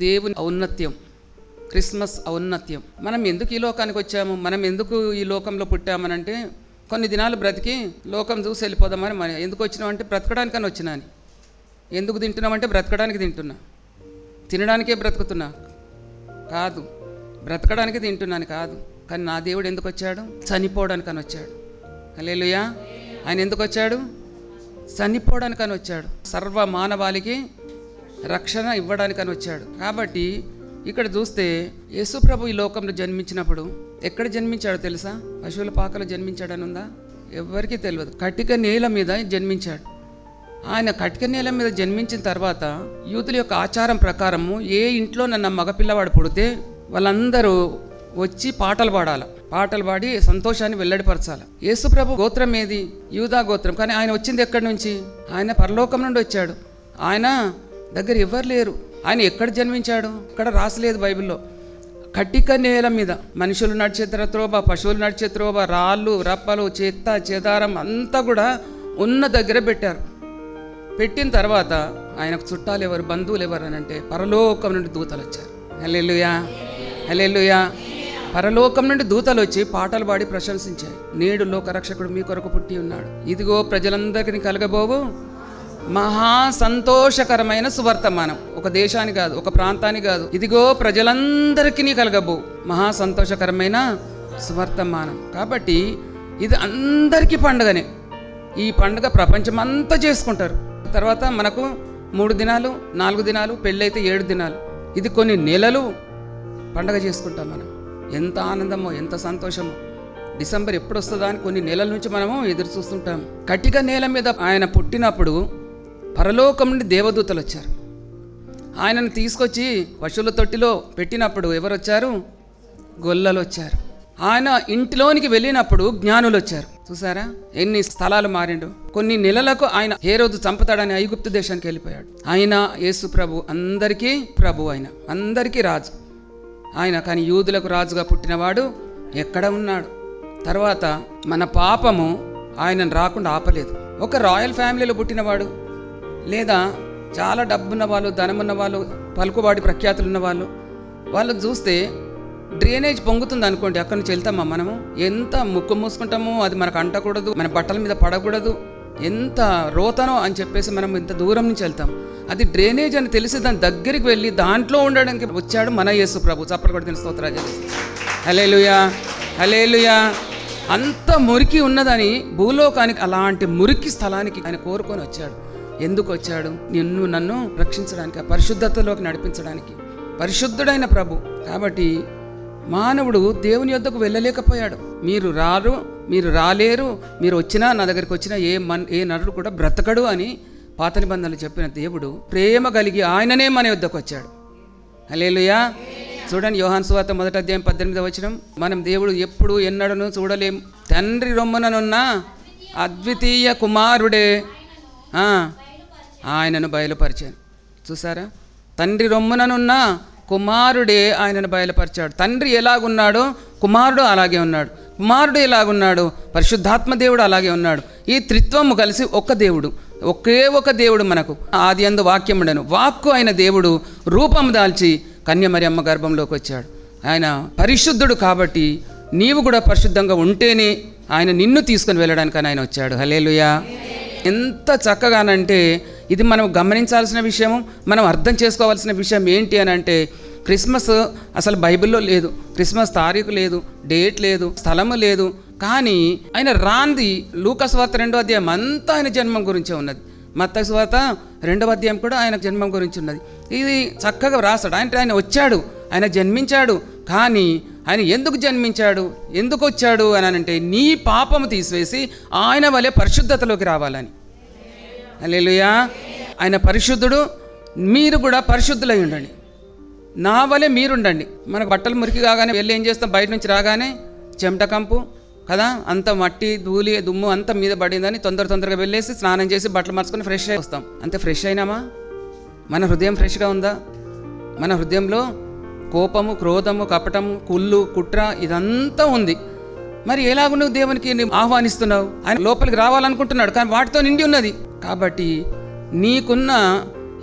దేవుని ఔన్నత్యం, క్రిస్మస్ ఔన్నత్యం. మనం ఎందుకు ఈ లోకానికి వచ్చాము, మనం ఎందుకు ఈ లోకంలో పుట్టామనంటే కొన్ని దినాలు బ్రతికి లోకం చూసి వెళ్ళిపోదామని. మనం ఎందుకు వచ్చినామంటే బ్రతకడానికని వచ్చినాని. ఎందుకు తింటున్నామంటే బ్రతకడానికి తింటున్నా, తినడానికే బ్రతుకుతున్నా కాదు, బ్రతకడానికి తింటున్నాను కాదు. కానీ నా దేవుడు ఎందుకు వచ్చాడు? చనిపోవడానికని వచ్చాడు. హల్లెలూయా. ఆయన ఎందుకు వచ్చాడు? చనిపోవడానికని వచ్చాడు. సర్వ మానవాళికి రక్షణ ఇవ్వడానికని వచ్చాడు. కాబట్టి ఇక్కడ చూస్తే యేసు ప్రభు ఈ లోకంలో జన్మించినప్పుడు ఎక్కడ జన్మించాడో తెలుసా? పశువుల పాకలో జన్మించాడని ఉందా? ఎవరికీ తెలియదు. కటిక నేల మీద జన్మించాడు. ఆయన కటిక నేల మీద జన్మించిన తర్వాత యూదుల యొక్క ఆచారం ప్రకారము ఏ ఇంట్లో నన్న మగపిల్లవాడు పుడితే వాళ్ళందరూ వచ్చి పాటలు పాడాలి, పాటలు పాడి సంతోషాన్ని వెల్లడిపరచాలి. యేసు ప్రభు గోత్రం ఏది? యూదా గోత్రం. కానీ ఆయన వచ్చింది ఎక్కడి నుంచి? ఆయన పరలోకం నుండి వచ్చాడు. ఆయన దగ్గర ఎవరు లేరు. ఆయన ఎక్కడ జన్మించాడు? ఇక్కడ రాసలేదు బైబిల్లో. కటిక నేల మీద మనుషులు నడిచే త్రోవ, పశువులు నడిచే త్రోవ, రాళ్ళు రప్పలు చెత్త చెదారం అంతా కూడా ఉన్న దగ్గర పెట్టారు. పెట్టిన తర్వాత ఆయనకు చుట్టాలు ఎవరు, బంధువులు ఎవరు అని అంటే పరలోకం నుండి దూతలు వచ్చారు. హల్లెలూయా, హల్లెలూయా. పరలోకం నుండి దూతలు వచ్చి పాటలు పాడి ప్రశంసించాయి. నేడు లోకరక్షకుడు మీ కొరకు పుట్టి ఉన్నాడు, ఇదిగో ప్రజలందరికీ కలగబోవు మహా సంతోషకరమైన సువర్తమానం. ఒక దేశానికి కాదు, ఒక ప్రాంతానికి కాదు, ఇదిగో ప్రజలందరికీ కలగబోవు మహా సంతోషకరమైన సువర్తమానం. కాబట్టి ఇది అందరికీ పండుగనే. ఈ పండుగ ప్రపంచమంతా చేసుకుంటారు. తర్వాత మనకు 3 దినాలు 4 దినాలు, పెళ్ళైతే 7 దినాలు, ఇది కొన్ని నెలలు పండుగ చేసుకుంటాం మనం. ఎంత ఆనందమో, ఎంత సంతోషమో. డిసెంబర్ ఎప్పుడు వస్తుందా అని కొన్ని నెలల నుంచి మనము ఎదురు చూస్తుంటాం. కటిక నేల మీద ఆయన పుట్టినప్పుడు పరలోకం నుండి దేవదూతలు వచ్చారు. ఆయనను తీసుకొచ్చి పశువుల తొట్టిలో పెట్టినప్పుడు ఎవరు వచ్చారు? గొల్లలు వచ్చారు. ఆయన ఇంటిలోనికి వెళ్ళినప్పుడు జ్ఞానులు వచ్చారు. చూసారా ఎన్ని స్థలాలు మారిండు. కొన్ని నెలలకు ఆయన హేరోదు చంపుతాడని ఐగుప్తు దేశానికి వెళ్ళిపోయాడు. ఆయన యేసు ప్రభు అందరికీ ప్రభు, ఆయన అందరికీ రాజు ఆయన. కానీ యూదులకు రాజుగా పుట్టినవాడు ఎక్కడ ఉన్నాడు? తర్వాత మన పాపము ఆయనను రాకుండా ఆపలేదు. ఒక రాయల్ ఫ్యామిలీలో పుట్టినవాడు, లేదా చాలా డబ్బున్న వాళ్ళు, ధనమున్న వాళ్ళు, పలుకుబాడి ప్రఖ్యాతులు ఉన్న వాళ్ళు చూస్తే డ్రైనేజ్ పొంగుతుంది అనుకోండి, అక్కడి నుంచి వెళ్తామా మనము? ఎంత ముక్కు మూసుకుంటామో, అది మనకు అంటకూడదు, మన బట్టల మీద పడకూడదు, ఎంత రోతనో అని చెప్పేసి మనం ఇంత దూరం నుంచి వెళ్తాం. అది డ్రైనేజ్ అని తెలిసి దాని దగ్గరికి వెళ్ళి దాంట్లో ఉండడానికి వచ్చాడు మన యేసు ప్రభు. చప్పట్లు కొడుతున్న స్తోత్రాలు. హల్లెలూయా, హల్లెలూయా. అంత మురికి ఉన్నదని భూలోకానికి, అలాంటి మురికి స్థలానికి ఆయన కోరుకొని వచ్చాడు. ఎందుకు వచ్చాడు? నిన్ను నన్ను రక్షించడానికి, పరిశుద్ధతలోకి నడిపించడానికి. పరిశుద్ధుడైన ప్రభు. కాబట్టి మానవుడు దేవుని యొద్దకు వెళ్ళలేకపోయాడు. మీరు రారు, మీరు రాలేరు, మీరు వచ్చినా నా దగ్గరికి వచ్చినా ఏ నరుడు కూడా బ్రతకడు అని పాత నిబంధనలు చెప్పిన దేవుడు ప్రేమ కలిగి ఆయననే మన యొద్దకు వచ్చాడు. హల్లెలూయా. చూడండి యోహాను సువార్త 1వ అధ్యాయం 18వ వచనం. మనం దేవుడు ఎప్పుడు ఎన్నడను చూడలేం. తండ్రి రొమ్ముననున్న అద్వితీయ కుమారుడే ఆయనను బయలుపరిచాను. చూసారా, తండ్రి రొమ్ముననున్న కుమారుడే ఆయనను బయలుపరిచాడు. తండ్రి ఎలాగున్నాడో కుమారుడు అలాగే ఉన్నాడు. కుమారుడు ఎలాగున్నాడు, పరిశుద్ధాత్మ దేవుడు అలాగే ఉన్నాడు. ఈ త్రిత్వము కలిసి ఒక్క దేవుడు, ఒకే ఒక దేవుడు. మనకు ఆది యందు వాక్యముండెను, వాక్కు అయిన దేవుడు రూపం దాల్చి కన్యమరియమ్మ గర్భంలోకి వచ్చాడు. ఆయన పరిశుద్ధుడు. కాబట్టి నీవు కూడా పరిశుద్ధంగా ఉంటేనే ఆయన నిన్ను తీసుకొని వెళ్ళడానికి ఆయన వచ్చాడు. హల్లెలూయా. ఎంత చక్కగానంటే ఇది మనం గమనించాల్సిన విషయము, మనం అర్థం చేసుకోవాల్సిన విషయం ఏంటి అని అంటే, క్రిస్మస్ అసలు బైబిల్లో లేదు, క్రిస్మస్ తారీఖు లేదు, డేట్ లేదు, స్థలము లేదు. కానీ ఆయన రాంది లూకా సువార్త 2వ అధ్యాయం అంతా ఆయన జన్మం గురించే ఉన్నది. మత్తయి సువార్త 2వ అధ్యాయం కూడా ఆయన జన్మం గురించి ఉన్నది. ఇది చక్కగా రాస్తాడు. ఆయన వచ్చాడు, ఆయన జన్మించాడు. కానీ ఆయన ఎందుకు జన్మించాడు, ఎందుకు వచ్చాడు అని అంటే, నీ పాపము తీసివేసి ఆయన వలె పరిశుద్ధతలోకి రావాలని. హల్లెలూయా. ఆయన పరిశుద్ధుడు, మీరు కూడా పరిశుద్ధులై ఉండండి, నా వలె మీరుండండి. మనకు బట్టలు మురికి కాగానే వెళ్ళి ఏం చేస్తాం? బయట నుంచి రాగానే చెమట కంపు కదా, అంత మట్టి ధూళి దుమ్ము అంతా మీద పడిందని తొందరగా వెళ్ళేసి స్నానం చేసి బట్టలు మార్చుకొని ఫ్రెష్ అయి వస్తాం. అంతే ఫ్రెష్ అయినామా? మన హృదయం ఫ్రెష్గా ఉందా? మన హృదయంలో కోపము, క్రోధము, కపటము, కుళ్ళు, కుట్ర ఇదంతా ఉంది. మరి ఎలాగ నువ్వు దేవునికి ఆహ్వానిస్తున్నావు? ఆయన లోపలికి రావాలనుకుంటున్నాడు, కానీ వాటితో నిండి ఉన్నది. కాబట్టి నీకున్న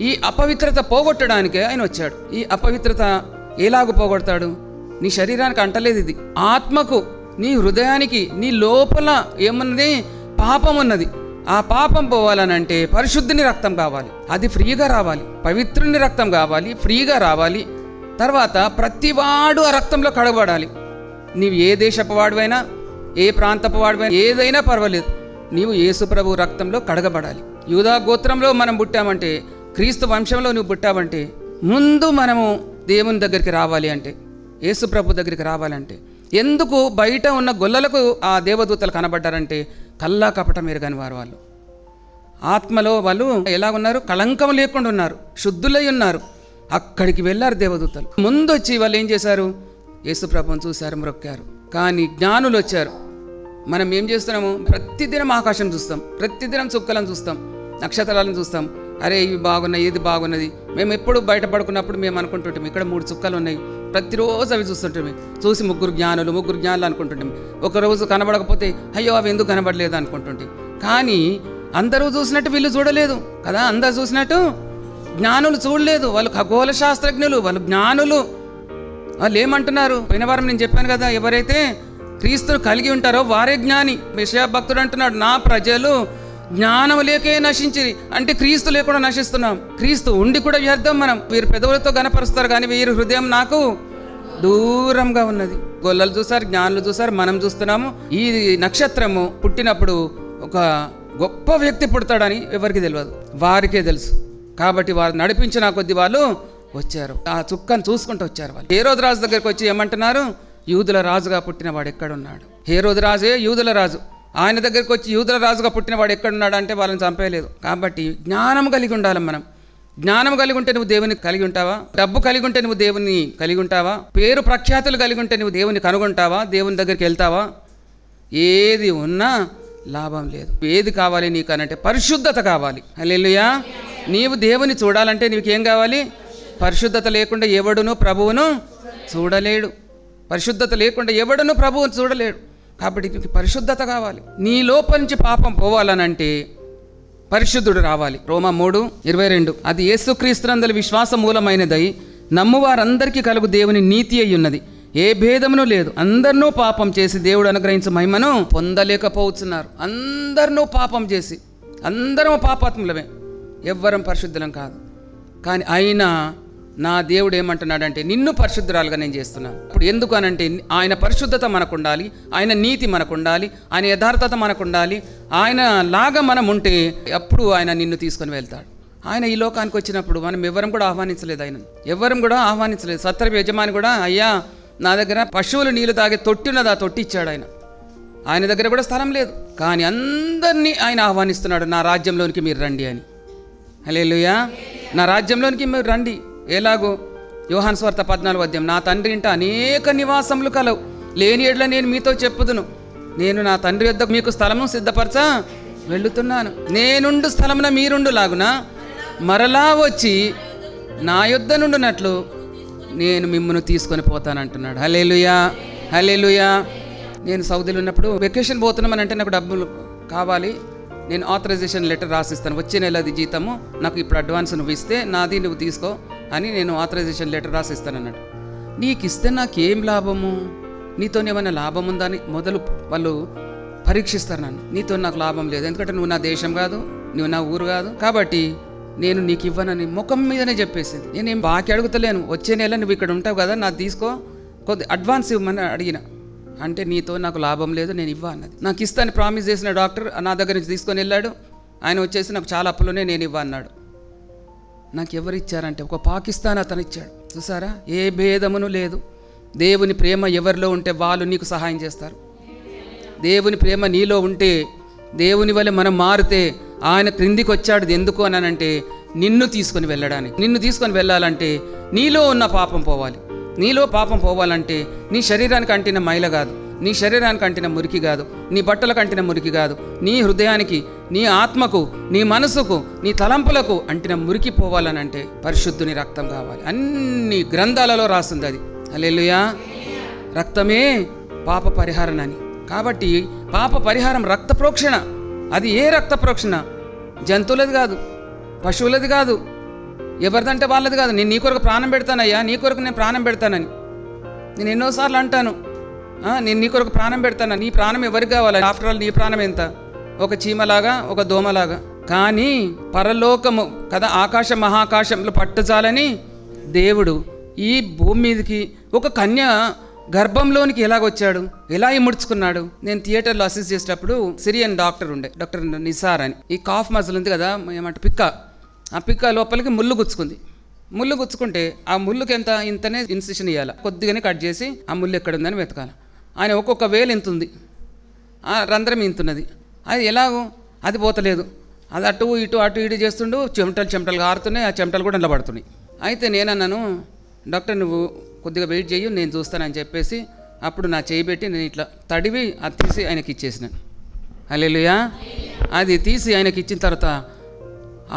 ఈ అపవిత్రత పోగొట్టడానికే ఆయన వచ్చాడు. ఈ అపవిత్రత ఎలాగూ పోగొడతాడు? నీ శరీరానికి అంటలేదు, ఇది ఆత్మకు, నీ హృదయానికి, నీ లోపల ఏమున్నది? పాపం ఉన్నది. ఆ పాపం పోవాలనంటే పరిశుద్ధుని రక్తం కావాలి. అది ఫ్రీగా రావాలి. పవిత్రుని రక్తం కావాలి, ఫ్రీగా రావాలి. తర్వాత ప్రతివాడు ఆ రక్తంలో కడగబడాలి. నీవు ఏ దేశపు వాడివైనా, ఏ ప్రాంతపు వాడివైనా, ఏదైనా పర్వాలేదు, నీవు యేసు ప్రభు రక్తంలో కడగబడాలి. యూదా గోత్రంలో మనం పుట్టామంటే, క్రీస్తు వంశంలో నువ్వు పుట్టావంటే, ముందు మనము దేవుని దగ్గరికి రావాలి. అంటే యేసు ప్రభు దగ్గరికి రావాలంటే ఎందుకు బయట ఉన్న గొల్లలకు ఆ దేవదూతలు కనబడ్డారంటే కల్లా కపటం ఎరగని వారు. వాళ్ళు ఆత్మలో వాళ్ళు ఎలాగున్నారు? కళంకం లేకుండా ఉన్నారు, శుద్ధులై ఉన్నారు. అక్కడికి వెళ్ళారు దేవదూతలు. ముందు వచ్చి వాళ్ళు ఏం చేశారు? యేసు ప్రభువుని చూశారు, మ్రొక్కారు. కానీ జ్ఞానులు వచ్చారు. మనం ఏం చేస్తున్నాము? ప్రతిదినం ఆకాశం చూస్తాం, ప్రతిదినం చుక్కలను చూస్తాం, నక్షత్రాలను చూస్తాం. అరే ఇవి బాగున్నాయి, ఏది బాగున్నది. మేము ఎప్పుడు బయట పడుకున్నప్పుడు మేము అనుకుంటుంటాం, ఇక్కడ 3 చుక్కలు ఉన్నాయి, ప్రతిరోజు అవి చూస్తుంటామే. చూసి ముగ్గురు జ్ఞానులు అనుకుంటుంటాం. ఒకరోజు కనబడకపోతే అయ్యో అవి ఎందుకు కనబడలేదు అనుకుంటుంటే, కానీ అందరూ చూసినట్టు వీళ్ళు చూడలేదు కదా. అందరూ చూసినట్టు జ్ఞానులు చూడలేదు. వాళ్ళు ఖగోళ శాస్త్రజ్ఞులు, వాళ్ళు జ్ఞానులు. వాళ్ళు ఏమంటున్నారు? పోయిన వారం నేను చెప్పాను కదా, ఎవరైతే క్రీస్తును కలిగి ఉంటారో వారే జ్ఞాని. యెషయా భక్తుడు అంటున్నాడు, నా ప్రజలు జ్ఞానం లేకే నశించిరి. అంటే క్రీస్తు లేకుండా నశిస్తున్నాం. క్రీస్తు ఉండి కూడా వ్యర్థం. మనం వీరు పెదవులతో గనపరుస్తారు కానీ వీరి హృదయం నాకు దూరంగా ఉన్నది. గొల్లలు చూసారు, జ్ఞానులు చూసారు, మనం చూస్తున్నాము. ఈ నక్షత్రము పుట్టినప్పుడు ఒక గొప్ప వ్యక్తి పుడతాడని ఎవరికి తెలియదు, వారికే తెలుసు. కాబట్టి వారు నడిపించిన కొద్ది వాళ్ళు వచ్చారు, ఆ చుక్కను చూసుకుంటూ వచ్చారు. వాళ్ళు హేరోదు రాజు దగ్గరికి వచ్చి ఏమంటున్నారు? యూదుల రాజుగా పుట్టిన వాడు ఎక్కడున్నాడు? హేరోదు రాజే యూదుల రాజు. ఆయన దగ్గరికి వచ్చి యూదుల రాజుగా పుట్టిన వాడు ఎక్కడున్నాడు అంటే వాళ్ళని చంపేయలేదు. కాబట్టి జ్ఞానం కలిగి ఉండాలి. మనం జ్ఞానం కలిగి ఉంటే నువ్వు దేవుని కలిగి ఉంటావా? డబ్బు కలిగి ఉంటే నువ్వు దేవుని కలిగి ఉంటావా? పేరు ప్రఖ్యాతులు కలిగి ఉంటే నువ్వు దేవుని కనుగొంటావా? దేవుని దగ్గరికి వెళ్తావా? ఏది ఉన్నా లాభం లేదు. ఏది కావాలి నీకు అనంటే పరిశుద్ధత కావాలి. హల్లెలూయా. నీవు దేవుని చూడాలంటే నీకేం కావాలి? పరిశుద్ధత లేకుండా ఎవడును ప్రభువును చూడలేడు. పరిశుద్ధత లేకుండా ఎవడును ప్రభువును చూడలేడు. కాబట్టి నీకు పరిశుద్ధత కావాలి. నీ లోపల నుంచి పాపం పోవాలనంటే పరిశుద్ధుడు రావాలి. రోమా 3:22 అది యేసుక్రీస్తునందలి విశ్వాస మూలమైనదై నమ్మువారందరికీ కలుగు దేవుని నీతి అయి ఉన్నది. ఏ భేదమును లేదు. అందరినూ పాపం చేసి దేవుడు అనుగ్రహించే మహిమను పొందలేకపోతున్నారు. అందరినూ పాపం చేసి, అందరం పాపాత్ములమే, ఎవ్వరం పరిశుద్ధులం కాదు. కానీ అయినా నా దేవుడు ఏమంటున్నాడంటే నిన్ను పరిశుద్ధురాలుగా నేను చేస్తున్నాను. ఇప్పుడు ఎందుకు అనంటే ఆయన పరిశుద్ధత మనకు ఉండాలి, ఆయన నీతి మనకు ఉండాలి, ఆయన యథార్థత మనకు ఉండాలి. ఆయన లాగా మనం ఉంటే అప్పుడు ఆయన నిన్ను తీసుకొని వెళ్తాడు. ఆయన ఈ లోకానికి వచ్చినప్పుడు మనం ఎవరం కూడా ఆహ్వానించలేదు. ఆయన ఎవరం కూడా ఆహ్వానించలేదు. సత్రపు యజమాని కూడా అయ్యా నా దగ్గర పశువులు నీళ్లు తాగే తొట్టి ఉన్నది, ఆ తొట్టి ఇచ్చాడు ఆయన. ఆయన దగ్గర కూడా స్థలం లేదు. కానీ అందరినీ ఆయన ఆహ్వానిస్తున్నాడు, నా రాజ్యంలోనికి మీరు రండి అని. హల్లెలూయా. నా రాజ్యంలోనికి మీరు రండి. ఎలాగో? యోహాను సువార్త 14 నా తండ్రి ఇంట అనేక నివాసములు కలవు, లేని ఎడ్ల నేను మీతో చెప్పుదును. నేను నా తండ్రి యొద్ద మీకు స్థలము సిద్ధపరచ వెళ్ళుతున్నాను. నేనుండు స్థలమున మీరుండు లాగున మరలా వచ్చి నా యొద్ద నుండునట్లు నేను మిమ్మల్ని తీసుకొని పోతానంటున్నాడు. హల్లెలూయా, హల్లెలూయా. నేను సౌదీలో ఉన్నప్పుడు వెకేషన్ పోతున్నామని అంటే నాకు డబ్బులు కావాలి, నేను ఆథరైజేషన్ లెటర్ రాసిస్తాను, వచ్చే నెలది జీతము నాకు ఇప్పుడు అడ్వాన్స్ నువ్వు ఇస్తే నాది నువ్వు తీసుకో అని నేను ఆథరైజేషన్ లెటర్ రాసిస్తాను అన్నాడు. నీకు ఇస్తే నాకేం లాభము? నీతోనేమైనా లాభం ఉందా అని మొదలు వాళ్ళు పరీక్షిస్తారు నన్ను. నీతో నాకు లాభం లేదు, ఎందుకంటే నువ్వు నా దేశం కాదు, నువ్వు నా ఊరు కాదు, కాబట్టి నేను నీకు ఇవ్వనని ముఖం మీదనే చెప్పేసింది. నేనేం బాకీ అడుగుతలేను, వచ్చే నెల నువ్వు ఇక్కడ ఉంటావు కదా, నాది తీసుకో, కొద్ది అడ్వాన్స్ ఇవ్వమని అడిగిన. అంటే నీతో నాకు లాభం లేదు, నేను ఇవ్వ అన్నది. నాకు ఇస్తాను ప్రామిస్ చేసిన డాక్టర్ నా దగ్గర నుంచి తీసుకొని వెళ్ళాడు. ఆయన వచ్చేసి నాకు చాలా అప్పులునే నేను ఇవ్వ అన్నాడు. నాకు ఎవరు ఇచ్చారంటే ఒక పాకిస్తాన్ అతను ఇచ్చాడు. చూసారా, ఏ భేదమును లేదు. దేవుని ప్రేమ ఎవరిలో ఉంటే వాళ్ళు నీకు సహాయం చేస్తారు. దేవుని ప్రేమ నీలో ఉంటే, దేవుని వల్ల మనం మారితే, ఆయన క్రిందికి వచ్చాడు ఎందుకు అనంటే నిన్ను తీసుకొని వెళ్ళడానికి. నిన్ను తీసుకొని వెళ్ళాలంటే నీలో ఉన్న పాపం పోవాలి. నీలో పాపం పోవాలంటే నీ శరీరానికి అంటిన మైల కాదు, నీ శరీరానికి అంటిన మురికి కాదు, నీ బట్టలకు అంటిన మురికి కాదు, నీ హృదయానికి, నీ ఆత్మకు, నీ మనసుకు, నీ తలంపులకు అంటిన మురికి పోవాలనంటే పరిశుద్ధుని రక్తం కావాలి. అన్ని గ్రంథాలలో రాస్తుంది అది. హల్లెలూయా. రక్తమే పాప పరిహారనని. కాబట్టి పాప పరిహారం రక్త ప్రోక్షణ. అది ఏ రక్త ప్రోక్షణ? జంతువులది కాదు, పశువులది కాదు, ఎవరిదంటే వాళ్ళది కాదు. నేను నీ కొరకు ప్రాణం పెడతానయ్యా, నీ కొరకు నేను ప్రాణం పెడతానని నేను ఎన్నోసార్లు అంటాను. నేను నీ కొరకు ప్రాణం పెడతాను. నీ ప్రాణం ఎవరికి కావాలి? ఆఫ్టర్ ఆల్ నీ ప్రాణం ఎంత? ఒక చీమలాగా, ఒక దోమలాగా. కానీ పరలోకము కదా, ఆకాశం మహాకాశంలో పట్టుచాలని దేవుడు ఈ భూమి మీదకి ఒక కన్య గర్భంలోనికి ఎలాగొచ్చాడు, ఎలా ఇముడ్చుకున్నాడు. నేను థియేటర్లో అసిస్ట్ చేసేటప్పుడు సిరియన్ డాక్టర్ ఉండే, డాక్టర్ నిసార్ అని. ఈ కాఫ్ మజిల్ ఉంది కదా, ఏమంటే పిక్క, ఆ పిక్క లోపలికి ముళ్ళు గుచ్చుకుంది. ముళ్ళు గుచ్చుకుంటే ఆ ముళ్ళుకి ఇంతనే ఇన్సిషన్ ఇవ్వాలి, కొద్దిగానే కట్ చేసి ఆ ముళ్ళు ఎక్కడ ఉందని వెతకాలి. ఆయన ఒక్కొక్క వేలు ఇంతుంది, ఆ రంధ్రం ఇంతున్నది. అది ఎలాగో అది పోతలేదు. అది అటు ఇటు చేస్తుండు. చెమటలు కారుతున్నాయి, ఆ చెమటలు కూడా నిలబడుతున్నాయి. అయితే నేనన్నాను, డాక్టర్ నువ్వు కొద్దిగా వెయిట్ చెయ్యి, నేను చూస్తానని చెప్పేసి అప్పుడు నా చేయి పెట్టి నేను ఇట్లా తడివి అది తీసి ఆయనకి ఇచ్చేసినాను. హల్లెలూయా. అది తీసి ఆయనకి ఇచ్చిన తర్వాత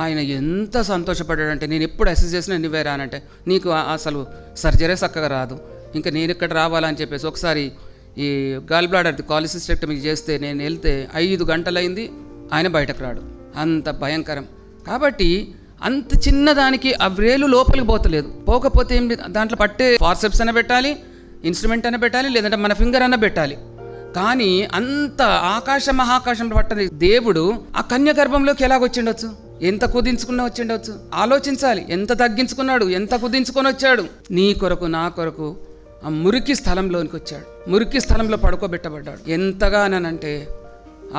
ఆయన ఎంత సంతోషపడ్డాడంటే, నేను ఎప్పుడు అసెస్ చేసినా నువ్వే రానంటే, నీకు అసలు సర్జరీ చక్కగా రాదు, ఇంకా నేను ఇక్కడ రావాలని చెప్పేసి ఒకసారి ఈ గాల్ బ్లాడర్ కాలిసిస్టెక్టమీ చేస్తే నేను వెళ్తే 5 గంటలైంది, ఆయన బయటకు రాడు. అంత భయంకరం. కాబట్టి అంత చిన్నదానికి ఆ వ్రేలు లోపలికి పోతలేదు. పోకపోతే ఏం దాంట్లో పట్టే ఫార్సెప్స్ అన్న పెట్టాలి, ఇన్స్ట్రుమెంట్ అన్న పెట్టాలి, లేదంటే మన ఫింగర్ అన్న పెట్టాలి. కానీ అంత మహాకాశంలో పట్టని దేవుడు ఆ కన్య గర్భంలోకి ఎలాగొచ్చిండొచ్చు? ఎంత కుదించుకున్నా వచ్చిండొచ్చు? ఆలోచించాలి. ఎంత తగ్గించుకున్నాడు, ఎంత కుదించుకొని వచ్చాడు. నీ కొరకు నా కొరకు ఆ మురికి స్థలంలోనికి వచ్చాడు. మురికి స్థలంలో పడుకోబెట్టబడ్డాడు. ఎంతగానంటే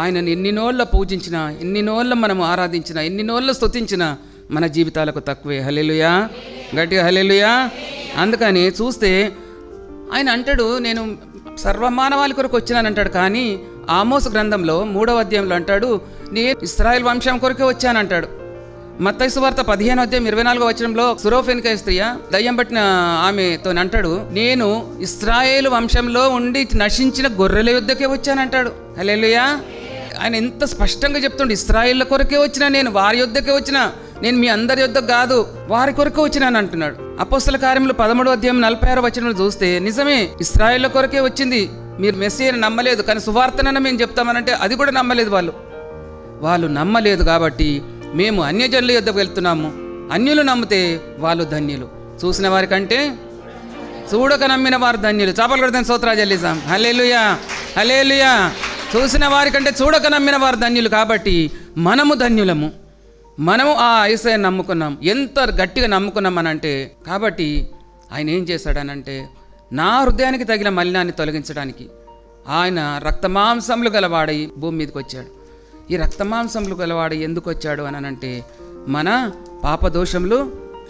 ఆయనను ఎన్నినోళ్ళ పూజించినా, ఎన్నినోళ్ళ మనం ఆరాధించినా, ఎన్నినోళ్ళ స్తుతించినా మన జీవితాలకు తక్కువే. హల్లెలూయా, గట్టిగా హల్లెలూయా. అందుకని చూస్తే ఆయన అంటాడు, నేను సర్వమానవాళి కొరకు వచ్చినానంటాడు. కానీ ఆమోసు గ్రంథంలో 3వ అధ్యాయంలో అంటాడు, నేను ఇశ్రాయేల్ వంశం కొరకే వచ్చానంటాడు. మత్తయి సువార్త 15వ అధ్యాయం 24వ వచనంలో సురోఫెనికయ స్త్రీ దయ్యం పట్టిన ఆమెతో అంటాడు, నేను ఇశ్రాయేలు వంశంలో ఉండి నశించిన గొర్రెల యుద్ధకే వచ్చానంటాడు. హల్లెలూయా. ఆయన ఎంత స్పష్టంగా చెప్తుండే, ఇశ్రాయేళ్ల కొరకే వచ్చినా, నేను వారి యుద్ధకే వచ్చినా, నేను మీ అందరి యుద్ధకు కాదు, వారి కొరకే వచ్చినాను అంటున్నాడు. అపోస్తల కార్యములు 13వ అధ్యాయం 46వ వచనంలో చూస్తే నిజమే, ఇశ్రాయేళ్ల కొరకే వచ్చింది. మీరు మెస్సీయని నమ్మలేదు, కానీ సువార్తనన్నా మేము చెప్తామనంటే అది కూడా నమ్మలేదు. వాళ్ళు నమ్మలేదు. కాబట్టి మేము అన్యజనుల యుద్ధకు వెళ్తున్నాము. అన్యులు నమ్మితే వాళ్ళు ధన్యులు, చూసిన వారి కంటే చూడక నమ్మిన వారు ధన్యులు. చాపలు కొడతాను, స్తోత్రాలు చెల్లిస్తాం. హల్లెలూయా, హల్లెలూయా. చూసిన వారి కంటే చూడక నమ్మిన వారు ధన్యులు. కాబట్టి మనము ధన్యులము. మనము ఆ యేసయ్యను నమ్ముకున్నాం. ఎంత గట్టిగా నమ్ముకున్నామనంటే, కాబట్టి ఆయన ఏం చేశాడనంటే, నా హృదయానికి తగిన మలినాన్ని తొలగించడానికి ఆయన రక్తమాంసములు గలవాడై భూమి మీదకి వచ్చాడు. ఈ రక్తమాంసములు గలవాడు ఎందుకు వచ్చాడు అనంటే, మన పాపదోషములు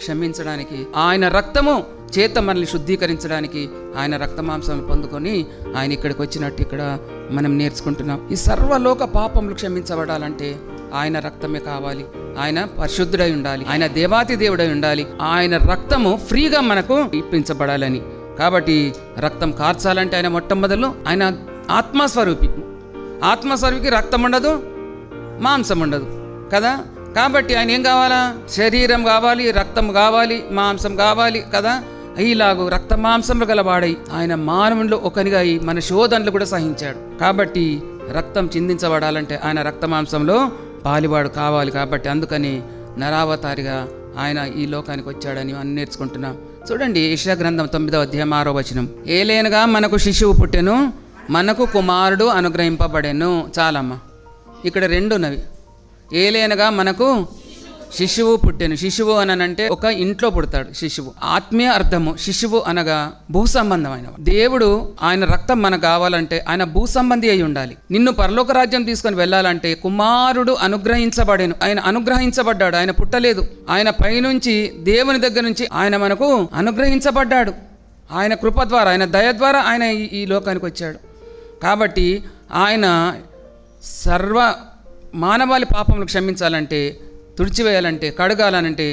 క్షమించడానికి, ఆయన రక్తము చేత మనల్ని శుద్ధీకరించడానికి ఆయన రక్తమాంసం పొందుకొని ఆయన ఇక్కడికి వచ్చినట్టు ఇక్కడ మనం నేర్చుకుంటున్నాం. ఈ సర్వలోక పాపములు క్షమించబడాలంటే ఆయన రక్తమే కావాలి. ఆయన పరిశుద్ధుడై ఉండాలి, ఆయన దేవాతి దేవుడై ఉండాలి. ఆయన రక్తము ఫ్రీగా మనకు ఇప్పించబడాలని. కాబట్టి రక్తం కార్చాలంటే ఆయన మొట్టమొదలు ఆయన ఆత్మస్వరూపి. ఆత్మస్వరూపికి రక్తం ఉండదు, మాంసం ఉండదు కదా. కాబట్టి ఆయన ఏం కావాలా? శరీరం కావాలి, రక్తం కావాలి, మాంసం కావాలి కదా. ఇలాగూ రక్త మాంసంలో గలవాడై ఆయన మానవుల్లో ఒకనిగా మన శోధనలు కూడా సహించాడు. కాబట్టి రక్తం చిందించబడాలంటే ఆయన రక్త మాంసంలో పాలివాడు కావాలి. కాబట్టి అందుకని నరావతారిగా ఆయన ఈ లోకానికి వచ్చాడని మనం నేర్చుకుంటున్నాం. చూడండి, యెషయా గ్రంథం 9వ అధ్యాయం 6వ వచనం, ఏలేనగా మనకు శిశువు పుట్టెను, మనకు కుమారుడు అనుగ్రహింపబడెను. చాలమ్మా, ఇక్కడ 2 ఉన్నవి. ఏలేనగా మనకు శిశువు పుట్టెను. శిశువు అనంటే ఒక ఇంట్లో పుడతాడు శిశువు. ఆత్మీయ అర్థము శిశువు అనగా భూ సంబంధమైన దేవుడు. ఆయన రక్తం మనకు కావాలంటే ఆయన భూ సంబంధి అయి ఉండాలి. నిన్ను పరలోక రాజ్యం తీసుకొని వెళ్ళాలంటే కుమారుడు అనుగ్రహించబడేను. ఆయన అనుగ్రహించబడ్డాడు, ఆయన పుట్టలేదు. ఆయన పైనుంచి దేవుని దగ్గర నుంచి ఆయన మనకు అనుగ్రహించబడ్డాడు. ఆయన కృప ద్వారా, ఆయన దయ ద్వారా ఆయన ఈ లోకానికి వచ్చాడు. కాబట్టి ఆయన సర్వ మానవాళి పాపములు క్షమించాలంటే, తుడిచివేయాలంటే, కడగాలనంటే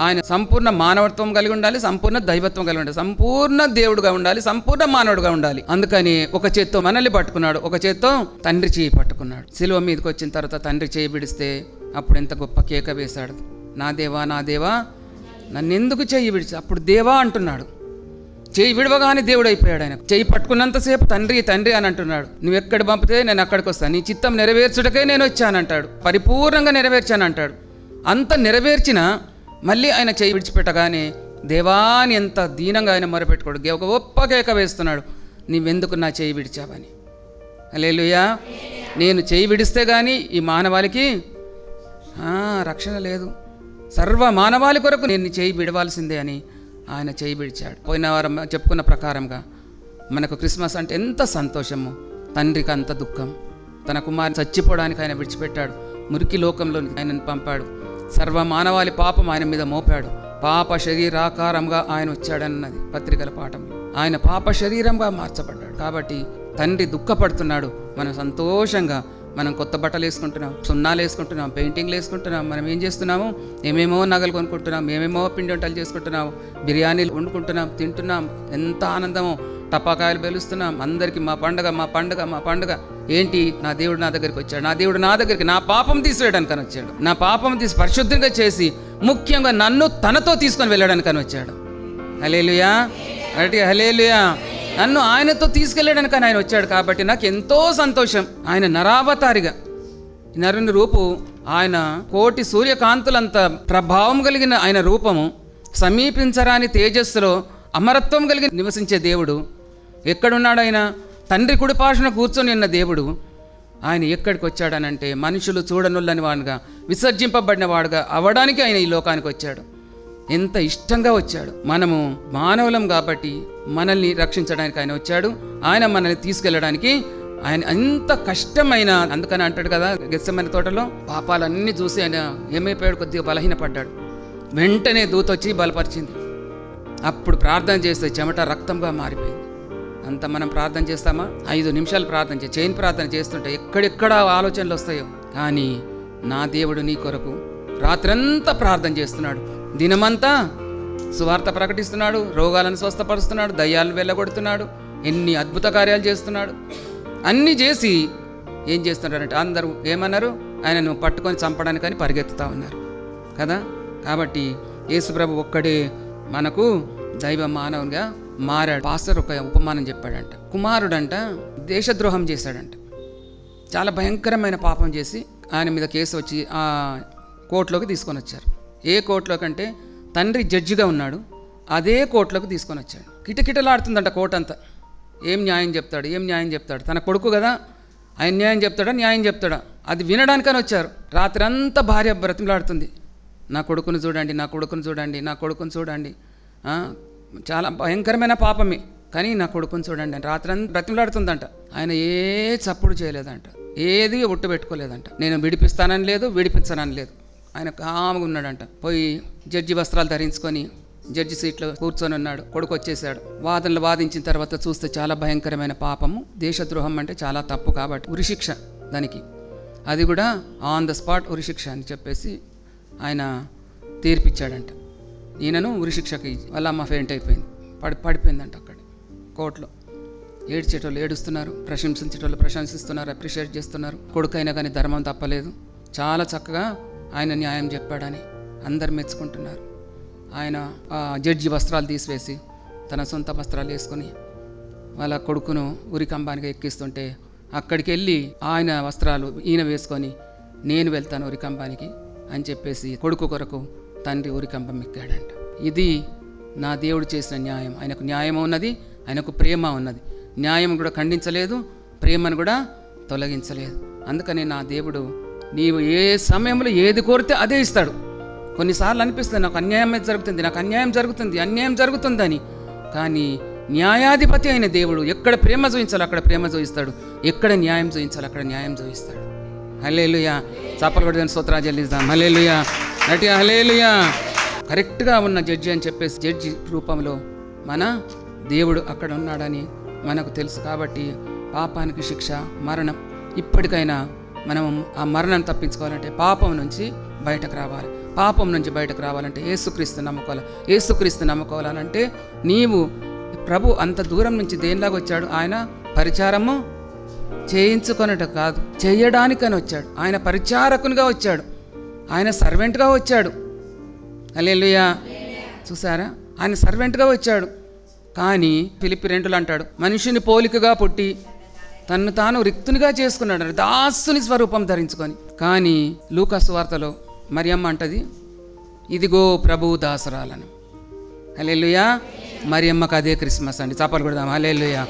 ఆయన సంపూర్ణ మానవత్వం కలిగి ఉండాలి, సంపూర్ణ దైవత్వం కలిగి ఉండాలి, సంపూర్ణ దేవుడుగా ఉండాలి, సంపూర్ణ మానవుడుగా ఉండాలి. అందుకని ఒక చేత్తో మనల్ని పట్టుకున్నాడు, ఒక చేత్తో తండ్రి చేయి పట్టుకున్నాడు. శిలువ మీదకి వచ్చిన తర్వాత తండ్రి చేయి విడిస్తే అప్పుడు ఎంత గొప్ప కేక వేశాడు. నా దేవా, నా దేవా, నన్ను ఎందుకు చేయి విడిచి? అప్పుడు దేవా అంటున్నాడు. చేయి విడవగానే దేవుడు అయిపోయాడు. ఆయన చేయి పట్టుకున్నంతసేపు తండ్రి తండ్రి అని అంటున్నాడు. నువ్వు ఎక్కడ పంపితే నేను అక్కడికి వస్తాను, నీ చిత్తం నెరవేర్చుటకే నేను వచ్చానంటాడు. పరిపూర్ణంగా నెరవేర్చానంటాడు. అంత నెరవేర్చిన మళ్ళీ ఆయన చేయి విడిచిపెట్టగానే దేవాని ఎంత దీనంగా ఆయన మొరపెట్టుకోడు, ఒక గొప్ప కేక వేస్తున్నాడు, నీవెందుకు నా చేయి విడిచావని. హల్లెలూయా. నేను చేయి విడిస్తే కానీ ఈ మానవాళికి రక్షణ లేదు, సర్వ మానవాళి కొరకు నేను చేయి విడవాల్సిందే అని ఆయన చేయి విడిచాడు. పోయిన వారం చెప్పుకున్న ప్రకారంగా మనకు క్రిస్మస్ అంటే ఎంత సంతోషము, తండ్రికి అంత దుఃఖం. తన కుమారుని చచ్చిపోవడానికి ఆయన విడిచిపెట్టాడు, మురికి లోకంలో ఆయనను పంపాడు, సర్వ మానవాళి పాపం ఆయన మీద మోపాడు, పాప శరీరాకారంగా ఆయన వచ్చాడన్నది పత్రికల పాఠంలో. ఆయన పాప శరీరంగా మార్చబడ్డాడు. కాబట్టి తండ్రి దుఃఖపడుతున్నాడు. మనం సంతోషంగా మనం కొత్త బట్టలు వేసుకుంటున్నాం, సున్నాలు వేసుకుంటున్నాం, పెయింటింగ్లు వేసుకుంటున్నాం, మనం ఏం చేస్తున్నాము, ఏమేమో నగలు కొనుక్కుంటున్నాం, ఏమేమో పిండి వంటలు చేసుకుంటున్నాం, బిర్యానీలు వండుకుంటున్నాం, తింటున్నాం, ఎంత ఆనందమో, టపాకాయలు పేలుస్తున్నాం, అందరికీ మా పండుగ మా పండుగ మా పండుగ. ఏంటి, నా దేవుడు నా దగ్గరికి వచ్చాడు, నా దేవుడు నా దగ్గరికి నా పాపం తీసివేయడానికని వచ్చాడు, నా పాపం తీసి పరిశుద్ధంగా చేసి ముఖ్యంగా నన్ను తనతో తీసుకొని వెళ్ళడానికని వచ్చాడు. హల్లెలూయా, గట్టిగా హల్లెలూయా. నన్ను ఆయనతో తీసుకెళ్ళడానికి ఆయన వచ్చాడు. కాబట్టి నాకు ఎంతో సంతోషం. ఆయన నరావతారిగా, నరుని రూపు, ఆయన కోటి సూర్యకాంతులంత ప్రభావం కలిగిన ఆయన రూపము, సమీపించరాని తేజస్సులో అమరత్వం కలిగి నివసించే దేవుడు ఎక్కడున్నాడు? ఆయన తండ్రి కుడిపార్శ్వన కూర్చొని ఉన్న దేవుడు ఆయన ఎక్కడికి వచ్చాడనంటే మనుషులు చూడనుల్లని వాడుగా, విసర్జింపబడిన వాడుగా అవడానికి ఆయన ఈ లోకానికి వచ్చాడు. ఎంత ఇష్టంగా వచ్చాడు. మనము మానవులం కాబట్టి మనల్ని రక్షించడానికి ఆయన వచ్చాడు. ఆయన మనల్ని తీసుకెళ్ళడానికి ఆయన ఎంత కష్టమైన, అందుకని అంటాడు కదా గెత్సెమనే తోటలో, పాపాలన్నీ చూసి ఆయన ఏమైపోయాడు, కొద్దిగా బలహీనపడ్డాడు. వెంటనే దూత వచ్చి బలపరిచింది. అప్పుడు ప్రార్థన చేస్తే చెమట రక్తంగా మారిపోయింది. అంత మనం ప్రార్థన చేస్తామా? 5 నిమిషాలు ప్రార్థన చైన్ ప్రార్థన చేస్తుంటే ఎక్కడెక్కడ ఆలోచనలు వస్తాయో. కానీ నా దేవుడు నీ కొరకు రాత్రంతా ప్రార్థన చేస్తున్నాడు, దినమంతా సువార్త ప్రకటిస్తున్నాడు, రోగాలను స్వస్థపరుస్తున్నాడు, దయ్యాలను వెళ్ళగొడుతున్నాడు, ఎన్ని అద్భుత కార్యాలు చేస్తున్నాడు. అన్నీ చేసి ఏం చేస్తున్నాడంటే అందరూ ఏమన్నారు, ఆయనను పట్టుకొని చంపడానికని పరిగెత్తుతూ ఉన్నారు కదా. కాబట్టి యేసుప్రభు ఒక్కడే మనకు దైవ మానవునిగా మారాడు. పాస్టర్ ఒక ఉపమానం చెప్పాడంట. కుమారుడంట దేశద్రోహం చేశాడంట, చాలా భయంకరమైన పాపం చేసి ఆయన మీద కేసు వచ్చి ఆ కోర్టులోకి తీసుకొని వచ్చారు. ఏ కోర్టులోకి అంటే తండ్రి జడ్జిగా ఉన్నాడు, అదే కోర్టులోకి తీసుకొని వచ్చాడు. కిటకిటలాడుతుందంట కోర్టు అంతా. ఏం న్యాయం చెప్తాడు, ఏం న్యాయం చెప్తాడు? తన కొడుకు కదా, ఆయన న్యాయం చెప్తాడా, న్యాయం చెప్తాడా? అది వినడానికని వచ్చారు. రాత్రి అంతా భార్య బ్రతిమలాడుతుంది, నా కొడుకును చూడండి, నా కొడుకును చూడండి, నా కొడుకును చూడండి, చాలా భయంకరమైన పాపమే, కానీ నా కొడుకుని చూడండి అని రాత్రంతా బ్రతిమలాడుతుందంట. ఆయన ఏ చప్పుడు చేయలేదంట, ఏది ఒట్టు పెట్టుకోలేదంట. నేను విడిపిస్తానని లేదు, విడిపించానని లేదు. ఆయన కాముగా ఉన్నాడంట. పోయి జడ్జి వస్త్రాలు ధరించుకొని జడ్జి సీట్లో కూర్చొని ఉన్నాడు. కొడుకు వచ్చేసాడు. వాదనలు వాదించిన తర్వాత చూస్తే చాలా భయంకరమైన పాపము, దేశద్రోహం అంటే చాలా తప్పు. కాబట్టి ఉరిశిక్ష దానికి, అది కూడా ఆన్ ద స్పాట్ ఉరిశిక్ష అని చెప్పేసి ఆయన తీర్పిచ్చాడంట. ఈయనను ఉరిశిక్షకి వాళ్ళ అమ్మ ఫెయింట్ అయిపోయింది, పడిపోయిందంట అక్కడ కోర్టులో. ఏడ్చేటోళ్ళు ఏడుస్తున్నారు, ప్రశంసించేటోళ్ళు ప్రశంసిస్తున్నారు, అప్రిషియేట్ చేస్తున్నారు. కొడుకైనా కానీ ధర్మం తప్పలేదు, చాలా చక్కగా ఆయన న్యాయం చెప్పాడని అందరు మెచ్చుకుంటున్నారు. ఆయన జడ్జి వస్త్రాలు తీసివేసి తన సొంత వస్త్రాలు వేసుకొని వాళ్ళ కొడుకును ఉరికంబానికి ఎక్కిస్తుంటే అక్కడికి వెళ్ళి ఆయన వస్త్రాలు ఈయన వేసుకొని నేను వెళ్తాను ఉరికంబానికి అని చెప్పేసి కొడుకు కొరకు తండ్రి ఉరికంబం ఎక్కాడంట. ఇది నా దేవుడు చేసిన న్యాయం. ఆయనకు న్యాయం ఉన్నది, ఆయనకు ప్రేమ ఉన్నది. న్యాయం కూడా ఖండించలేదు, ప్రేమను కూడా తొలగించలేదు. అందుకని నా దేవుడు నీవు ఏ సమయంలో ఏది కోరితే అదే ఇస్తాడు. కొన్నిసార్లు అనిపిస్తుంది నాకు అన్యాయం జరుగుతుంది, నాకు అన్యాయం జరుగుతుంది, అన్యాయం జరుగుతుందని. కానీ న్యాయాధిపతి అయిన దేవుడు ఎక్కడ ప్రేమ చూపించాలో అక్కడ ప్రేమ చూపిస్తాడు, ఎక్కడ న్యాయం చూపించాలో అక్కడ న్యాయం చూపిస్తాడు. హల్లెలూయా. చప్పలు కొట్టి స్తోత్రాలు చెల్లిస్తాం. హల్లెలూయా, గట్టిగా హల్లెలూయా. కరెక్ట్గా ఉన్న జడ్జి అని చెప్పేసి జడ్జి రూపంలో మన దేవుడు అక్కడ ఉన్నాడని మనకు తెలుసు. కాబట్టి పాపానికి శిక్ష మరణం. ఇప్పటికైనా మనం ఆ మరణాన్ని తప్పించుకోవాలంటే పాపం నుంచి బయటకు రావాలి. పాపం నుంచి బయటకు రావాలంటే యేసుక్రీస్తు నమ్ముకోవాలి. యేసుక్రీస్తు నమ్ముకోవాలంటే నీవు ప్రభు అంత దూరం నుంచి దేనిలాగా వచ్చాడు? ఆయన పరిచారము చేయించుకొనట కాదు, చేయడానికని వచ్చాడు. ఆయన పరిచారకునిగా వచ్చాడు, ఆయన సర్వెంట్గా వచ్చాడు. హల్లెలూయా. చూసారా, ఆయన సర్వెంట్గా వచ్చాడు. కానీ ఫిలిప్పి 2 అంటాడు, మనిషిని పోలికగా పుట్టి తన్ను తాను రిక్తునిగా చేసుకున్నాడు, దాసుని స్వరూపం ధరించుకొని. కానీ లూకా సువార్తలో మరియమ్మ అంటది, ఇదిగో ప్రభువు దాసరాలను. హల్లెలూయా. మరియమ్మకు అదే క్రిస్మస్ అండి. చప్పలు కొడదాం. హల్లెలూయా.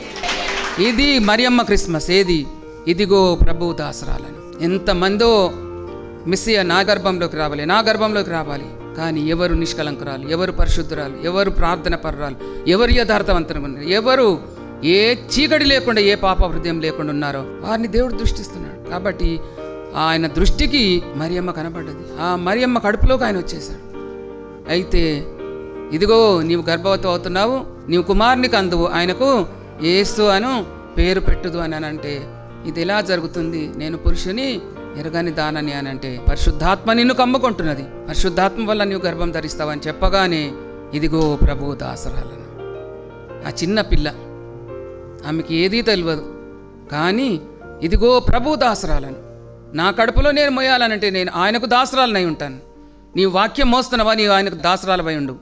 ఇది మరియమ్మ క్రిస్మస్. ఏది? ఇదిగో ప్రభువు దాసరాలను. ఎంతమందో మెస్సియా నా గర్భంలోకి రావాలి, నా గర్భంలోకి రావాలి, కానీ ఎవరు నిష్కలంకురాలు, ఎవరు పరిశుద్ధురాలు, ఎవరు ప్రార్థన పరురాలు, ఎవరు యథార్థవంతంగా ఉన్నారు, ఎవరు ఏ చీకటి లేకుండా ఏ పాప హృదయం లేకుండా ఉన్నారో వారిని దేవుడు దృష్టిస్తున్నాడు. కాబట్టి ఆయన దృష్టికి మరియమ్మ కనబడ్డది. ఆ మరియమ్మ కడుపులోకి ఆయన వచ్చేసాడు. అయితే ఇదిగో నీవు గర్భవతి అవుతున్నావు, నీవు కుమారునికి అందువు, ఆయనకు యేసు అను పేరు పెట్టుదు అని అంటే ఇది ఎలా జరుగుతుంది? నేను పురుషుని ఎరగని దానని అని అంటే పరిశుద్ధాత్మ నిన్ను కమ్ముకుంటున్నది, పరిశుద్ధాత్మ వల్ల నీవు గర్భం ధరిస్తావని చెప్పగానే ఇదిగో ప్రభువు దాసరాలను. ఆ చిన్న పిల్ల, ఆమెకి ఏదీ తెలియదు, కానీ ఇదిగో ప్రభువు దాసరాలను. నా కడుపులో నేను మోయాలనంటే నేను ఆయనకు దాసరాలనై ఉంటాను. నీవు వాక్యం మోస్తున్నావా? నీవు ఆయనకు దాసరాలవై ఉండు,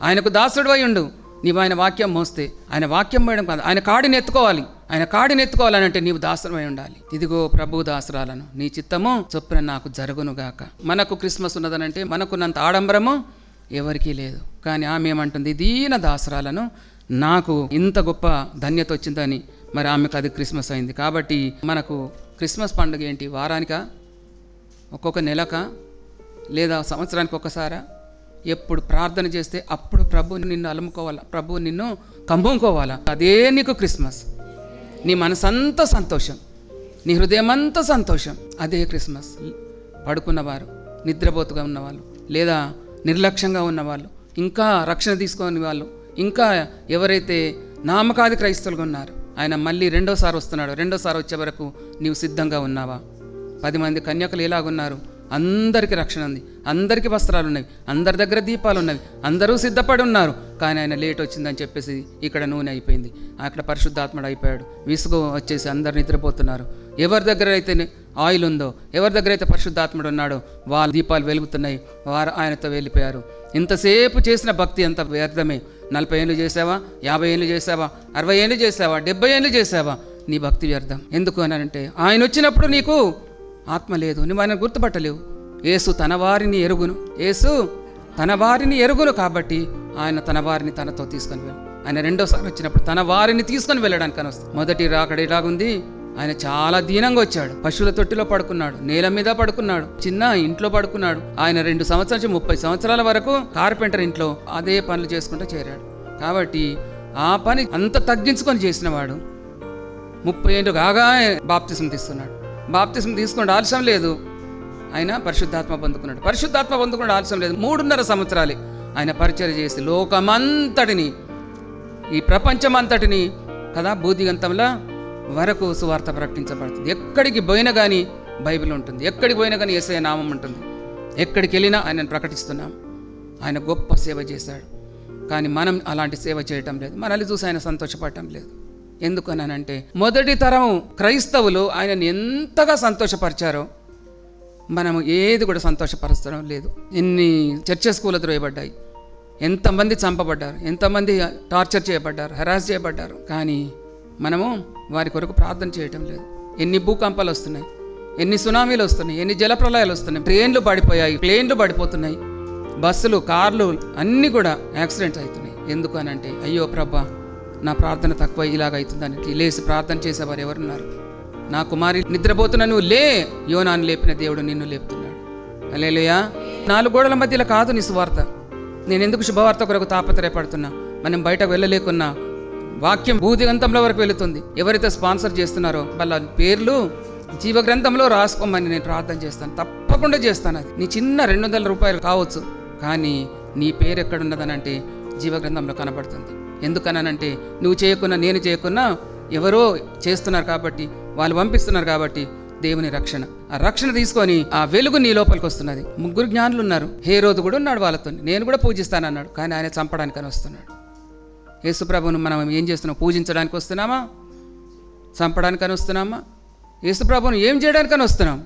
ఆయనకు దాసుడివై ఉండు. నీవు ఆయన వాక్యం మోస్తే ఆయన వాక్యం మోయడం కాదు, ఆయన కాడిని ఎత్తుకోవాలి. ఆయన కాడిని ఎత్తుకోవాలనంటే నీవు దాసరమై ఉండాలి. ఇదిగో ప్రభు దాసరాలను, నీ చిత్తము చొప్పున నాకు జరుగునుగాక. మనకు క్రిస్మస్ ఉన్నదనంటే మనకున్నంత ఆడంబరము ఎవరికీ లేదు. కానీ ఆమె ఏమంటుంది? దీన దాసరాలను, నాకు ఇంత గొప్ప ధన్యత వచ్చిందని. మరి ఆమెకు అది క్రిస్మస్ అయింది. కాబట్టి మనకు క్రిస్మస్ పండుగ ఏంటి? వారానికా, ఒక్కొక్క నెలకా, లేదా సంవత్సరానికి ఒక్కసారా? ఎప్పుడు ప్రార్థన చేస్తే అప్పుడు ప్రభువు నిన్ను అలుముకోవాలా, ప్రభువు నిన్ను కమ్ముకోవాలా. అదే నీకు క్రిస్మస్. నీ మనసంతా సంతోషం, నీ హృదయం అంతా సంతోషం, అదే క్రిస్మస్. పడుకున్నవారు, నిద్రపోతుగా ఉన్నవాళ్ళు, లేదా నిర్లక్ష్యంగా ఉన్నవాళ్ళు, ఇంకా రక్షణ తీసుకొని వాళ్ళు, ఇంకా ఎవరైతే నామకాది క్రైస్తవులుగా ఉన్నారు, ఆయన మళ్ళీ రెండోసారి వస్తున్నాడు. రెండోసారి వచ్చే వరకు నీవు సిద్ధంగా ఉన్నావా? 10 మంది కన్యకలు ఎలాగున్నారు? అందరికీ రక్షణ ఉంది, అందరికీ వస్త్రాలు ఉన్నవి, అందరి దగ్గర దీపాలు ఉన్నవి, అందరూ సిద్ధపడి ఉన్నారు. కానీ ఆయన లేట్ వచ్చిందని చెప్పేసి ఇక్కడ నూనె అయిపోయింది, అక్కడ పరిశుద్ధాత్ముడు అయిపోయాడు. విసుగు వచ్చేసి అందరు నిద్రపోతున్నారు. ఎవరి దగ్గర అయితే ఆయిల్ ఉందో, ఎవరి దగ్గర అయితే పరిశుద్ధాత్ముడు ఉన్నాడో వాళ్ళ దీపాలు వెలుగుతున్నాయి, వారు ఆయనతో వెళ్ళిపోయారు. ఇంతసేపు చేసిన భక్తి అంత వ్యర్థమే. 40 ఏళ్ళు చేసావా, 50 ఏళ్ళు చేసావా, 60 ఏళ్ళు చేసావా, 70 ఏళ్ళు చేసావా, నీ భక్తి వ్యర్థం. ఎందుకు అని అంటే ఆయన వచ్చినప్పుడు నీకు ఆత్మ లేదు, నువ్వు ఆయన గుర్తుపట్టలేవు. యేసు తన వారిని ఎరుగును, యేసు తన వారిని ఎరుగును. కాబట్టి ఆయన తన వారిని తనతో తీసుకొని వెళ్ళి, ఆయన రెండోసారి వచ్చినప్పుడు తన వారిని తీసుకొని వెళ్ళడానికి అని వస్తుంది. మొదటి రాకడ ఎలాగుంది? ఆయన చాలా దీనంగా వచ్చాడు, పశువుల తొట్టిలో పడుకున్నాడు, నేల మీద పడుకున్నాడు, చిన్న ఇంట్లో పడుకున్నాడు. ఆయన 2 సంవత్సరాల నుంచి 30 సంవత్సరాల వరకు కార్పెంటర్ ఇంట్లో అదే పనులు చేసుకుంటూ చేరాడు. కాబట్టి ఆ పని అంత తగ్గించుకొని చేసినవాడు 30 ఏళ్ళు కాగా బాప్తిసం తీస్తున్నాడు. బాప్తిసం తీసుకుని ఆలస్యం లేదు, ఆయన పరిశుద్ధాత్మ పొందుకున్నాడు. పరిశుద్ధాత్మ పొందుకున్నాడు, ఆలస్యం లేదు. 3.5 సంవత్సరాలే ఆయన పరిచయం చేసి లోకమంతటిని, ఈ ప్రపంచమంతటిని కదా భూదిగంతంలో వరకు సువార్త ప్రకటించబడుతుంది. ఎక్కడికి పోయినా కానీ బైబిల్ ఉంటుంది, ఎక్కడికి పోయినా కానీ యేసయ్య నామం ఉంటుంది. ఎక్కడికి వెళ్ళినా ఆయనను ప్రకటిస్తున్నాం. ఆయన గొప్ప సేవ చేశాడు. కానీ మనం అలాంటి సేవ చేయటం లేదు, మనల్ని చూసి ఆయన సంతోషపడటం లేదు. ఎందుకనంటే మొదటి తరం క్రైస్తవులు ఆయనను ఎంతగా సంతోషపరిచారో మనము ఏది కూడా సంతోషపరచడం లేదు. ఎన్ని చర్చెస్ కూలద్రోయబడ్డాయి, ఎంతమంది చంపబడ్డారు, ఎంతమంది టార్చర్ చేయబడ్డారు, హెరాస్ చేయబడ్డారు. కానీ మనము వారి కొరకు ప్రార్థన చేయటం లేదు. ఎన్ని భూకంపాలు వస్తున్నాయి, ఎన్ని సునామీలు వస్తున్నాయి, ఎన్ని జలప్రలయాలు వస్తున్నాయి, ట్రైన్లు పడిపోయాయి, ప్లేన్లు పడిపోతున్నాయి, బస్సులు, కార్లు అన్నీ కూడా యాక్సిడెంట్స్ అవుతున్నాయి. ఎందుకు అనంటే అయ్యో ప్రభా నా ప్రార్థన తక్కువ ఇలాగవుతుందని లేచి ప్రార్థన చేసేవారు ఎవరున్నారు? నా కుమారి నిద్రపోతున్నా, నువ్వు లే, యోనాను లేపిన దేవుడు నిన్ను లేపుతున్నాడు. హల్లెలూయా. 4 గోడల మధ్యలో కాదు నీ సువార్త. నేను ఎందుకు శుభవార్త కొరకు తాపత్రయపడుతున్నా? మనం బయటకు వెళ్ళలేకున్నా వాక్యం భూదిగంతంలో వరకు వెళుతుంది. ఎవరైతే స్పాన్సర్ చేస్తున్నారో వాళ్ళ పేర్లు జీవగ్రంథంలో రాసుకోమని నేను ప్రార్థన చేస్తాను, తప్పకుండా చేస్తాను. అది నీ చిన్న 200 రూపాయలు కావచ్చు, కానీ నీ పేరు ఎక్కడున్నదనంటే జీవగ్రంథంలో కనబడుతుంది. ఎందుకనంటే నువ్వు చేయకున్నా, నేను చేయకున్నా ఎవరో చేస్తున్నారు కాబట్టి, వాళ్ళు పంపిస్తున్నారు కాబట్టి దేవుని రక్షణ, ఆ రక్షణ తీసుకొని ఆ వెలుగు నీ లోపలికి వస్తున్నది. 3 జ్ఞానులు ఉన్నారు, హేరోదు కూడా ఉన్నాడు వాళ్ళతో, నేను కూడా పూజిస్తానన్నాడు. కానీ ఆయన చంపడానికని వస్తున్నాడు. యేసుప్రభును మనం ఏం చేస్తున్నాం? పూజించడానికి వస్తున్నామా? చంపడానికని వస్తున్నామా? యేసుప్రభును ఏం చేయడానికని వస్తున్నాం?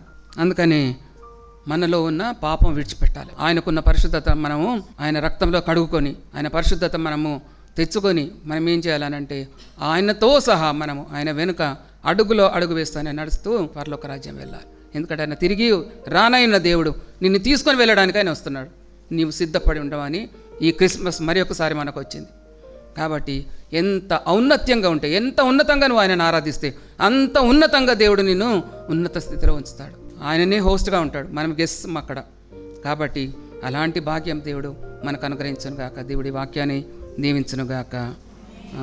అందుకని మనలో ఉన్న పాపం విడిచిపెట్టాలి. ఆయనకున్న పరిశుద్ధత మనము ఆయన రక్తంలో కడుగుకొని, ఆయన పరిశుద్ధత మనము తెచ్చుకొని మనం ఏం చేయాలనంటే ఆయనతో సహా మనము ఆయన వెనుక అడుగులో అడుగు వేస్తానే నడుస్తూ పరలోక రాజ్యం వెళ్ళాలి. ఎందుకంటే ఆయన తిరిగి రానైన దేవుడు నిన్ను తీసుకొని వెళ్ళడానికి ఆయన వస్తున్నాడు. నీవు సిద్ధపడి ఉండవని ఈ క్రిస్మస్ మరి ఒకసారి మనకు వచ్చింది. కాబట్టి ఎంత ఔన్నత్యంగా ఉంటే, ఎంత ఉన్నతంగా నువ్వు ఆయనను ఆరాధిస్తే అంత ఉన్నతంగా దేవుడు నిన్ను ఉన్నత స్థితిలో ఉంచుతాడు. ఆయననే హోస్ట్గా ఉంటాడు, మనం గెస్ట్స్ అక్కడ. కాబట్టి అలాంటి భాగ్యం దేవుడు మనకు అనుగ్రహించునుగాక. దేవుడి వాక్యాన్ని దీవించునుగాక.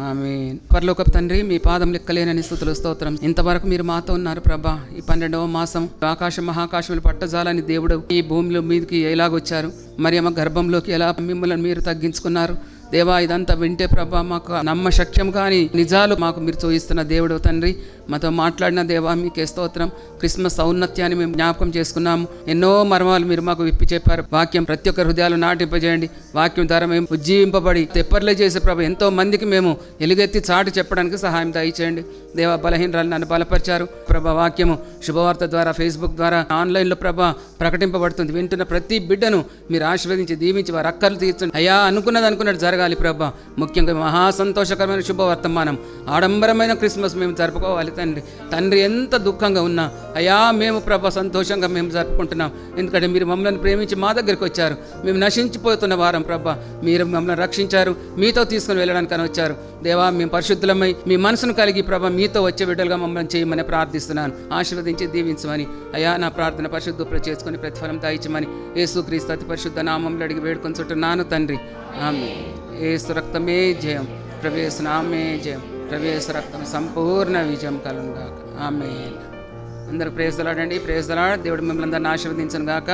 ఆమేన్. పరలోకపు తండ్రి, మీ పాదం లెక్కలేనని స్తుతులు స్తోత్రం. ఇంతవరకు మీరు మాతో ఉన్నారు ప్రభా. ఈ 12వ మాసం ఆకాశం మహాకాశములు పట్టజాలని దేవుడు ఈ భూమిలో మీదకి ఎలాగొచ్చారు, మరి అమ్మ గర్భంలోకి ఎలా మిమ్మల్ని మీరు తగ్గించుకున్నారు దేవా. ఇదంతా వింటే ప్రభా మాకు నమ్మశక్యం కానీ నిజాలు మాకు మీరు చూయిస్తున్న దేవుడు తండ్రి. మాతో మాట్లాడిన దేవా మీకే స్తోత్రం. క్రిస్మస్ ఔన్నత్యాన్ని మేము జ్ఞాపకం చేసుకున్నాము. ఎన్నో మర్మాలు మీరు మాకు విప్పి చెప్పారు. వాక్యం ప్రతి ఒక్క హృదయాలు నాటింపజేయండి. వాక్యం ద్వారా మేము ఉజ్జీవింపబడి తెప్పర్లే చేసే ప్రభా ఎంతో మందికి మేము ఎలుగెత్తి చాటి చెప్పడానికి సహాయం దయచేయండి దేవా. బలహీనరాలు నన్ను బలపరిచారు ప్రభా. వాక్యము శుభవార్త ద్వారా, ఫేస్బుక్ ద్వారా, ఆన్లైన్లో ప్రభా ప్రకటింపబడుతుంది. వింటున్న ప్రతి బిడ్డను మీరు ఆశీర్వదించి దీవించి వారి అక్కర్లు తీర్చండి అయ్యా. అనుకున్నట్టు జరగాలి ప్రభా. ముఖ్యంగా మహా సంతోషకరమైన శుభవర్తమానం, ఆడంబరమైన క్రిస్మస్ మేము జరుపుకోవాలి తండ్రి. ఎంత దుఃఖంగా ఉన్నా అయ్యా మేము ప్రభా సంతోషంగా మేము జరుపుకుంటున్నాం. ఎందుకంటే మీరు మమ్మల్ని ప్రేమించి మా దగ్గరికి వచ్చారు. మేము నశించిపోతున్న వారం ప్రభా, మీరు మమ్మల్ని రక్షించారు, మీతో తీసుకుని వెళ్ళడానికి అని వచ్చారు దేవా. మేము పరిశుద్ధులమై మీ మనసును కలిగి ప్రభా మీతో వచ్చే బిడ్డలుగా మమ్మల్ని చేయమని ప్రార్థిస్తున్నాను. ఆశీర్వదించి దీవించమని అయ్యా నా ప్రార్థన పరిశుద్ధ చేసుకుని ప్రతిఫలం దాయించమని యేసుక్రీస్తు అతి పరిశుద్ధ నామంలో అడిగి వేడుకొని చుట్టున్నాను తండ్రి. ఆమేన్. యేసు రక్తమే జయం, ప్రవేశ నామే జయం, ప్రవేశ రక్తం సంపూర్ణ విజయం కలుగును గాక. ఆమేన్. అందరూ ప్రేజ్ ది లార్డ్ అండి. Praise the lord. దేవుడు మిమ్మల్ని అందరిని ఆశీర్వదించును గాక.